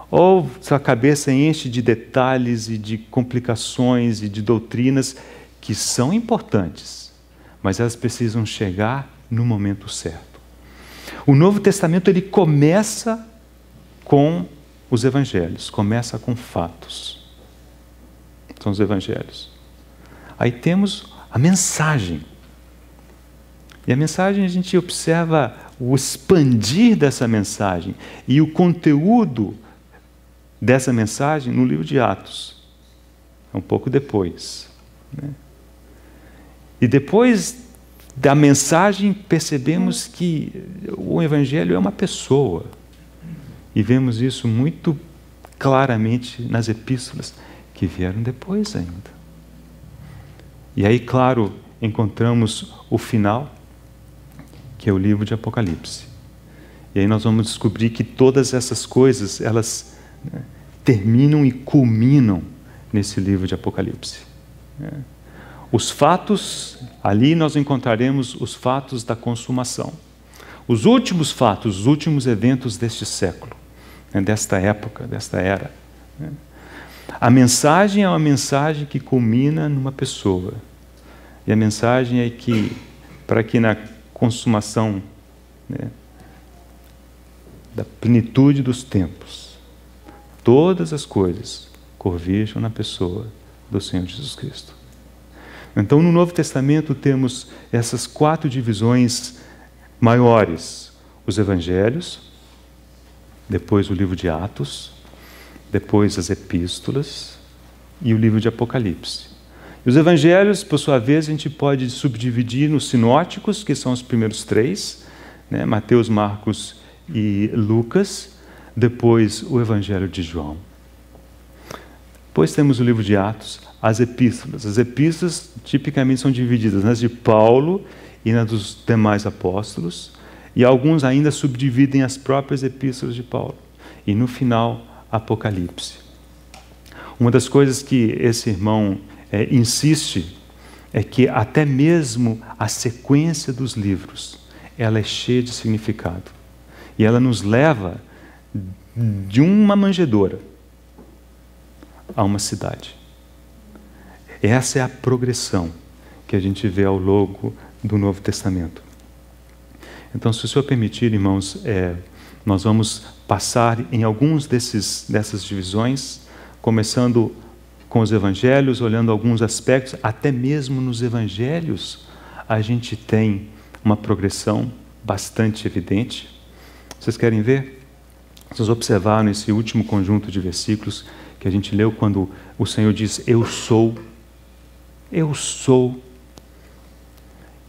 Ou sua cabeça enche de detalhes e de complicações e de doutrinas que são importantes, mas elas precisam chegar no momento certo. O Novo Testamento ele começa com os Evangelhos, começa com fatos. São os Evangelhos. Aí temos a mensagem. E a mensagem a gente observa o expandir dessa mensagem e o conteúdo dessa mensagem no livro de Atos. É um pouco depois. Né? E depois da mensagem percebemos que o Evangelho é uma pessoa. E vemos isso muito claramente nas epístolas que vieram depois ainda. E aí, claro, encontramos o final, que é o livro de Apocalipse. E aí nós vamos descobrir que todas essas coisas, elas terminam e culminam nesse livro de Apocalipse. Os fatos, ali nós encontraremos os fatos da consumação. Os últimos fatos, os últimos eventos deste século, desta época, desta era. A mensagem é uma mensagem que culmina numa pessoa. E a mensagem é que, para que na consumação da plenitude dos tempos, todas as coisas converjam na pessoa do Senhor Jesus Cristo. Então, no Novo Testamento temos essas 4 divisões maiores. Os Evangelhos, depois o livro de Atos, depois as epístolas e o livro de Apocalipse. E os Evangelhos, por sua vez, a gente pode subdividir nos sinóticos, que são os primeiros 3, Mateus, Marcos e Lucas, depois o Evangelho de João. Depois temos o livro de Atos, as epístolas. As epístolas tipicamente são divididas nas de Paulo e nas dos demais apóstolos, e alguns ainda subdividem as próprias epístolas de Paulo. E no final, Apocalipse. Uma das coisas que esse irmão insiste é que até mesmo a sequência dos livros, ela é cheia de significado. E ela nos leva de uma manjedoura a uma cidade. Essa é a progressão que a gente vê ao longo do Novo Testamento. Então, se o Senhor permitir, irmãos, nós vamos passar em alguns dessas divisões, começando com os evangelhos, olhando alguns aspectos. Até mesmo nos evangelhos a gente tem uma progressão bastante evidente. Vocês querem ver? Vocês observaram esse último conjunto de versículos que a gente leu quando o Senhor diz: eu sou. Eu sou.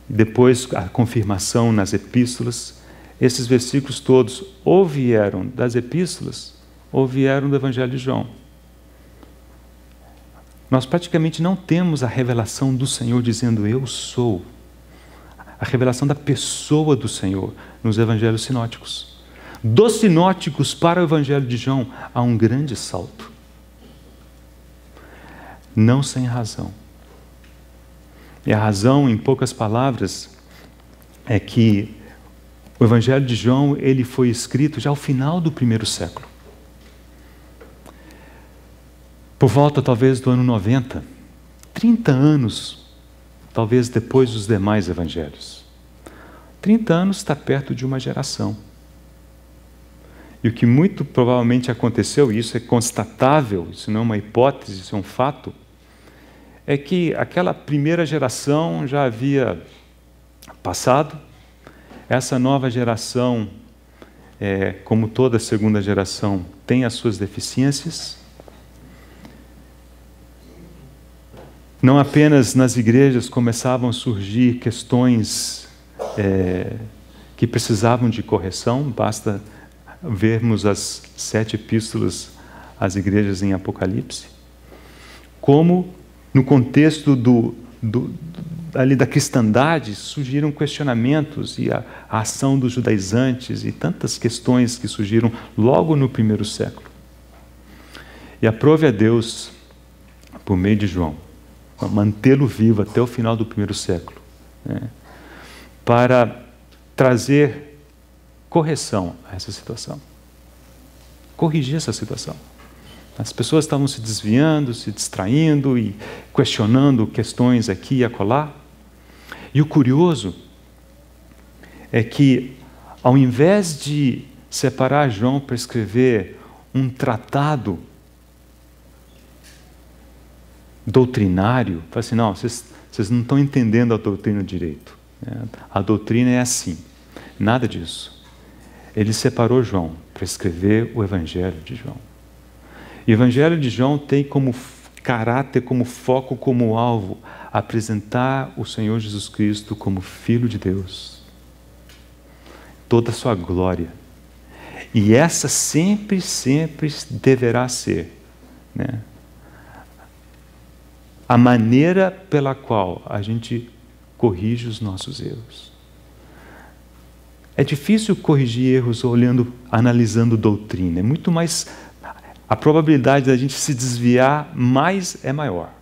Depois a confirmação nas epístolas. Esses versículos todos ou vieram das epístolas ou vieram do Evangelho de João. Nós praticamente não temos a revelação do Senhor dizendo eu sou. A revelação da pessoa do Senhor nos evangelhos sinóticos. Dos sinóticos para o Evangelho de João há um grande salto. Não sem razão. E a razão, em poucas palavras, é que o Evangelho de João ele foi escrito já ao final do primeiro século. Por volta, talvez, do ano 90, 30 anos, talvez depois dos demais evangelhos. 30 anos está perto de uma geração. E o que muito provavelmente aconteceu, e isso é constatável, isso não é uma hipótese, isso é um fato, é que aquela primeira geração já havia passado, essa nova geração, como toda segunda geração, tem as suas deficiências. Não apenas nas igrejas começavam a surgir questões que precisavam de correção, basta vermos as 7 epístolas às igrejas em Apocalipse, como no contexto ali da cristandade surgiram questionamentos e a ação dos judaizantes e tantas questões que surgiram logo no primeiro século. E aprove a Deus, por meio de João, mantê-lo vivo até o final do primeiro século, né, para trazer correção a essa situação. Corrigir essa situação. As pessoas estavam se desviando, se distraindo e questionando questões aqui e acolá. E o curioso é que, ao invés de separar João para escrever um tratado doutrinário, fala assim, não, vocês não estão entendendo a doutrina direito. A doutrina é assim. Nada disso. Ele separou João para escrever o Evangelho de João. E o Evangelho de João tem como caráter, como foco, como alvo, apresentar o Senhor Jesus Cristo como Filho de Deus. Toda a sua glória. E essa sempre, sempre deverá ser, né, a maneira pela qual a gente corrige os nossos erros. É difícil corrigir erros analisando doutrina. É muito mais... A probabilidade da gente se desviar é maior.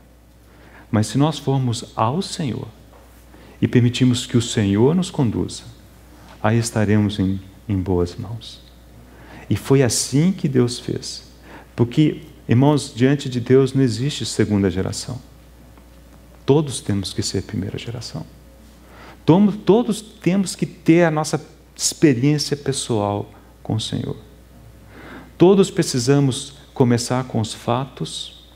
Mas se nós formos ao Senhor e permitirmos que o Senhor nos conduza, aí estaremos em boas mãos. E foi assim que Deus fez. Porque, irmãos, diante de Deus não existe segunda geração. Todos temos que ser primeira geração. Todos temos que ter a nossa experiência pessoal com o Senhor. Todos precisamos começar com os fatos,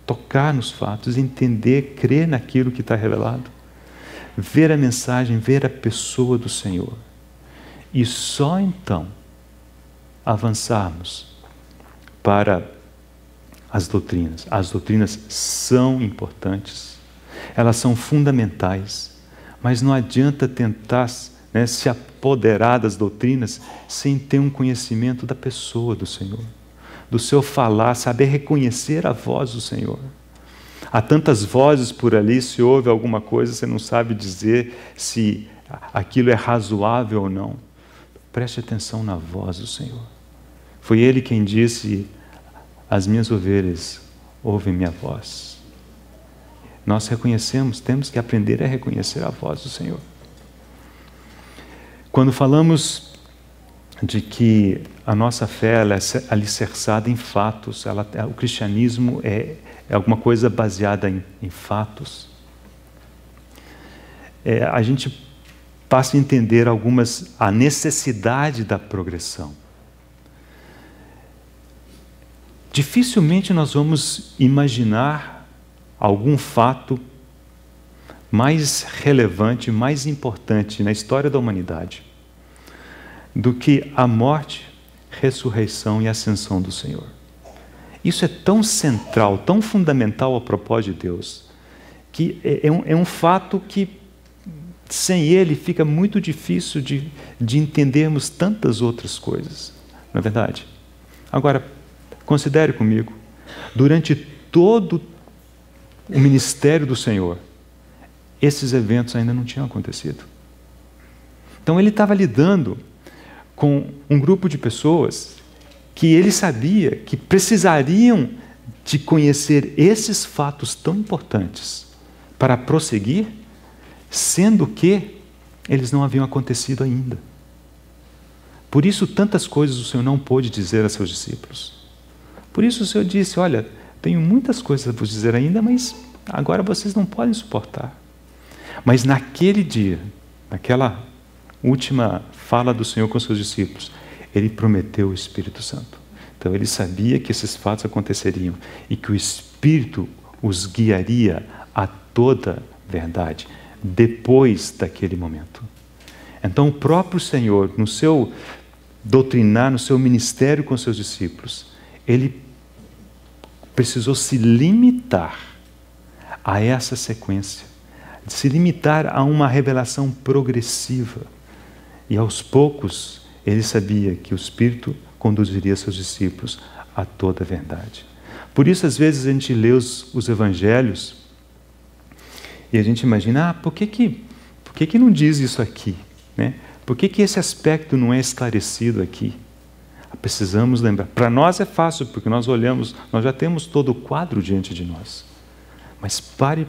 tocar nos fatos, entender, crer naquilo que está revelado, ver a mensagem, ver a pessoa do Senhor. E só então avançarmos para as doutrinas. As doutrinas são importantes, elas são fundamentais, mas não adianta tentar, né, se apoderar das doutrinas sem ter um conhecimento da pessoa do Senhor, do seu falar, saber reconhecer a voz do Senhor. Há tantas vozes por ali, se ouve alguma coisa, você não sabe dizer se aquilo é razoável ou não. Preste atenção na voz do Senhor. Foi Ele quem disse: as minhas ovelhas ouvem minha voz. Nós reconhecemos, temos que aprender a reconhecer a voz do Senhor. Quando falamos de que a nossa fé ela é alicerçada em fatos, o cristianismo é alguma coisa baseada em fatos, a gente passa a entender a necessidade da progressão. Dificilmente nós vamos imaginar algum fato mais relevante, mais importante na história da humanidade do que a morte, ressurreição e ascensão do Senhor. Isso é tão central, tão fundamental ao propósito de Deus, que é um fato que sem ele fica muito difícil de entendermos tantas outras coisas, não é verdade? Agora, considere comigo, durante todo o ministério do Senhor, esses eventos ainda não tinham acontecido. Então ele estava lidando com um grupo de pessoas que ele sabia que precisariam de conhecer esses fatos tão importantes para prosseguir, sendo que eles não haviam acontecido ainda. Por isso tantas coisas o Senhor não pôde dizer a seus discípulos. Por isso o Senhor disse, olha, tenho muitas coisas a vos dizer ainda, mas agora vocês não podem suportar. Mas naquele dia, naquela última fala do Senhor com seus discípulos, Ele prometeu o Espírito Santo. Então ele sabia que esses fatos aconteceriam e que o Espírito os guiaria a toda verdade, depois daquele momento. Então o próprio Senhor, no seu doutrinar, no seu ministério com seus discípulos, Ele precisou se limitar a essa sequência, se limitar a uma revelação progressiva. E aos poucos, ele sabia que o Espírito conduziria seus discípulos a toda a verdade. Por isso, às vezes, a gente lê os evangelhos e a gente imagina, por que não diz isso aqui? Né? Por que esse aspecto não é esclarecido aqui? Precisamos lembrar. Para nós é fácil, porque nós olhamos, nós já temos todo o quadro diante de nós. Mas pare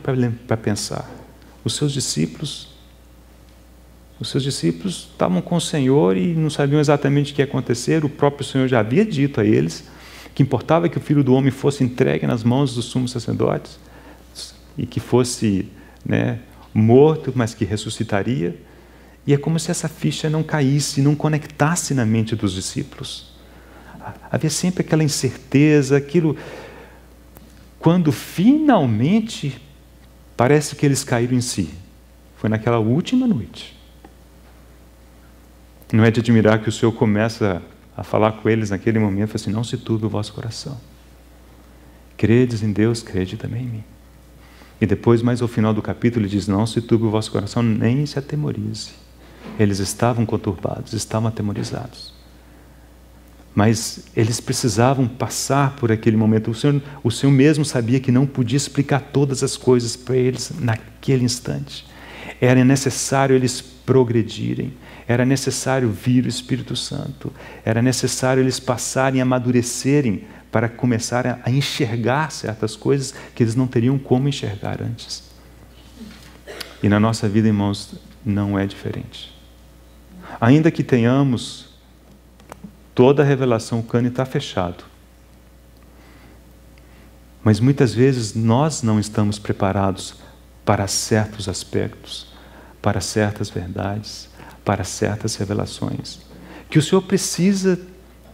para pensar. Os seus discípulos estavam com o Senhor e não sabiam exatamente o que ia acontecer. O próprio Senhor já havia dito a eles que importava que o Filho do Homem fosse entregue nas mãos dos sumos sacerdotes e que fosse morto, mas que ressuscitaria. E é como se essa ficha não caísse, não conectasse na mente dos discípulos. Havia sempre aquela incerteza, aquilo... Quando finalmente parece que eles caíram em si, foi naquela última noite. Não é de admirar que o Senhor começa a falar com eles naquele momento, fala assim, não se turbe o vosso coração. Credes em Deus, crede também em mim. E depois, mais ao final do capítulo, ele diz, não se turbe o vosso coração, nem se atemorize. Eles estavam conturbados, estavam atemorizados. Mas eles precisavam passar por aquele momento. O Senhor mesmo sabia que não podia explicar todas as coisas para eles naquele instante. Era necessário eles progredirem. Era necessário vir o Espírito Santo. Era necessário eles passarem, amadurecerem para começar a enxergar certas coisas que eles não teriam como enxergar antes. E na nossa vida, irmãos, não é diferente. Ainda que tenhamos toda a revelação, o cano está fechado. Mas muitas vezes nós não estamos preparados para certos aspectos, para certas verdades, para certas revelações. Que o Senhor precisa,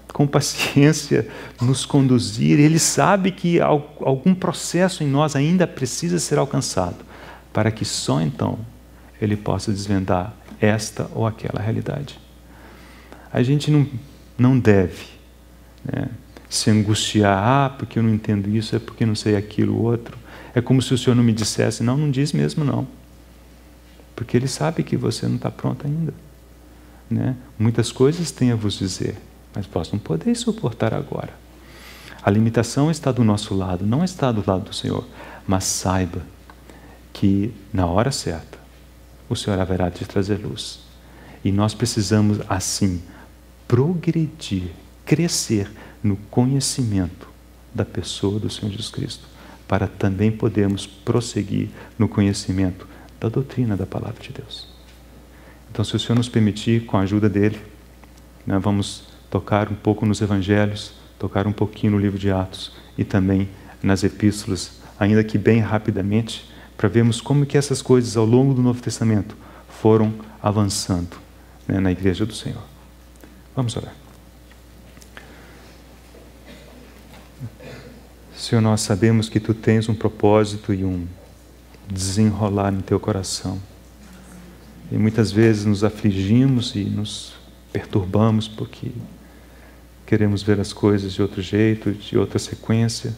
com paciência, nos conduzir. Ele sabe que algum processo em nós ainda precisa ser alcançado, para que só então Ele possa desvendar esta ou aquela realidade. A gente não deve se angustiar, porque eu não entendo isso, é porque eu não sei aquilo, outro. É como se o Senhor não me dissesse, não diz mesmo não. Porque Ele sabe que você não está pronto ainda. Muitas coisas tem a vos dizer, mas vós não podeis suportar agora. A limitação está do nosso lado, não está do lado do Senhor. Mas saiba que na hora certa, o Senhor haverá de trazer luz. E nós precisamos, assim, progredir, crescer no conhecimento da pessoa do Senhor Jesus Cristo, para também podermos prosseguir no conhecimento da doutrina da palavra de Deus. Então, se o Senhor nos permitir, com a ajuda dele, nós vamos tocar um pouco nos evangelhos, tocar um pouquinho no livro de Atos e também nas epístolas, ainda que bem rapidamente, para vermos como que essas coisas ao longo do Novo Testamento foram avançando, né, na igreja do Senhor. Vamos orar. Senhor, nós sabemos que Tu tens um propósito e um desenrolar no Teu coração. E muitas vezes nos afligimos e nos perturbamos porque queremos ver as coisas de outro jeito, de outra sequência.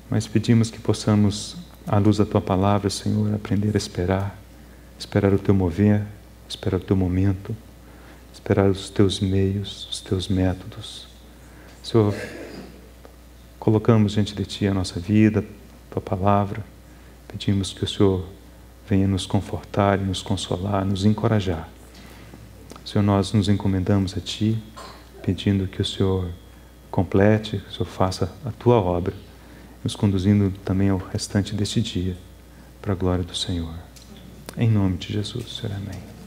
Mas pedimos que possamos, à luz da Tua palavra, Senhor, aprender a esperar o Teu mover, esperar o Teu momento, esperar os Teus meios, os Teus métodos. Senhor, colocamos diante de Ti a nossa vida, a Tua palavra. Pedimos que o Senhor venha nos confortar e nos consolar, nos encorajar. Senhor, nós nos encomendamos a Ti, pedindo que o Senhor complete, que o Senhor faça a Tua obra, nos conduzindo também ao restante deste dia, para a glória do Senhor. Em nome de Jesus, Senhor, amém.